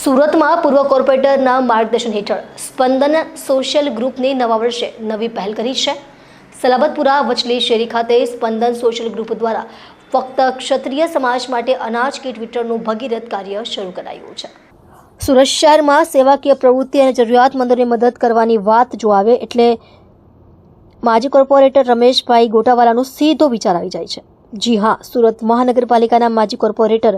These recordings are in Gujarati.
સુરતમાં પૂર્વ કોર્પોરેટરના માર્ગદર્શન હેઠળ સ્પંદન સોશિયલ ગ્રુપની નવા વર્ષે નવી પહેલ કરી છે। સલાબતપુરા વચલી શેરી ખાતે સ્પંદન સોશિયલ ગ્રુપ દ્વારા ફક્ત ક્ષત્રિય સમાજ માટે અનાજ કીટ વિતરણનું ભગીરથ કાર્ય શરૂ કરાયું છે। સુરત શહેરમાં સેવાકીય પ્રવૃત્તિ અને જરૂરિયાતમંદોને મદદ કરવાની વાત જો આવે એટલે માજી કોર્પોરેટર રમેશભાઈ ગોટાવાલાનો સીધો વિચાર આવી જાય છે। જી હા, સુરત મહાનગરપાલિકાના માજી કોર્પોરેટર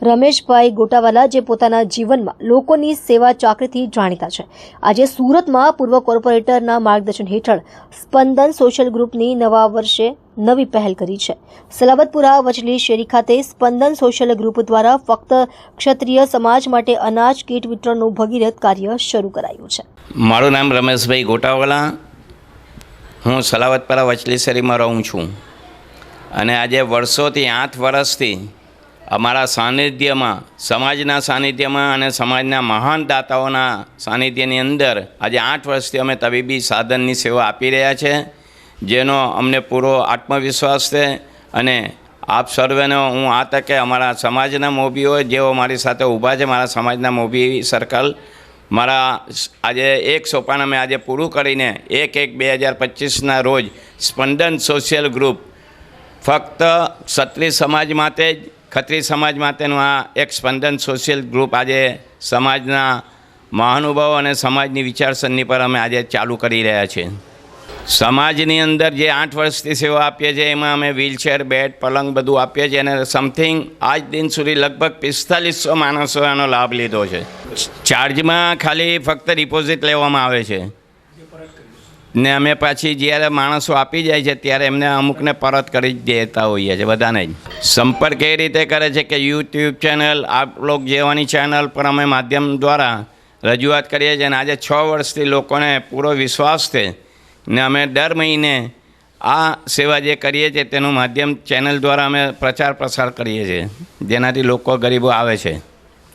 રમેશભાઈ ગોટાવાલા જે પોતાના જીવનમાં લોકોની સેવા ચાકરીથી જાણીતા છે, આજે સુરતમાં પૂર્વ કોર્પોરેટરના માર્ગદર્શન હેઠળ સ્પંદન સોશિયલ ગ્રુપની નવા વર્ષે નવી પહેલ કરી છે। સલાબતપુરા વચલી શેરી ખાતે સ્પંદન સોશિયલ ગ્રુપ દ્વારા ફક્ત ક્ષત્રિય સમાજ માટે અનાજ કીટ વિતરણનું ભગીરથ કાર્ય શરૂ કરાયું છે। મારું નામ રમેશભાઈ ગોટાવાલા, હું સલાબતપુરા વચલી શેરીમાં રહું છું અને આજે વર્ષોથી 8 વર્ષથી અમારા સાનિધ્યમાં, સમાજના સાનિધ્યમાં અને સમાજના મહાન દાતાઓના સાનિધ્યની અંદર આજે 8 વર્ષથી અમે તબીબી સાધનની સેવા આપી રહ્યા છે, જેનો અમને પૂરો આત્મવિશ્વાસ છે। અને આપ સર્વેનો હું આ તકે અમારા સમાજના મોભીઓ જેઓ મારી સાથે ઊભા છે, મારા સમાજના મોભી સર્કલ, મારા આજે એક સોપાન અમે આજે પૂરું કરીને 1/1/2025ના રોજ સ્પંદન સોશિયલ ગ્રુપ ફક્ત ક્ષત્રિય સમાજ માટે જ, ખત્રી સમાજ માટેનું આ એક સ્પંદન સોશિયલ ગ્રુપ આજે સમાજના મહાનુભાવો અને સમાજની વિચારસરણી પર અમે આજે ચાલુ કરી રહ્યા છીએ। સમાજની અંદર જે 8 વર્ષથી સેવા આપીએ છીએ એમાં અમે વ્હીલચેર, બેડ, પલંગ બધું આપીએ છીએ અને સમથિંગ આજ દિન સુધી લગભગ 4500 માણસો આનો લાભ લીધો છે। ચાર્જમાં ખાલી ફક્ત ડિપોઝિટ લેવામાં આવે છે ને અમે પાછી જ્યારે માણસો આપી જાય છે ત્યારે એમને અમુકને પરત કરી જ દેતા હોઈએ છીએ, બધાને જ। સંપર્ક એ રીતે કરે છે કે યુટ્યુબ ચેનલ, આપ લોક જેવાની ચેનલ પર અમે માધ્યમ દ્વારા રજૂઆત કરીએ છીએ અને આજે 6 વર્ષથી લોકોને પૂરો વિશ્વાસ છે ને અમે દર મહિને આ સેવા જે કરીએ છીએ તેનું માધ્યમ ચેનલ દ્વારા અમે પ્રચાર પ્રસાર કરીએ છીએ, જેનાથી લોકો ગરીબો આવે છે।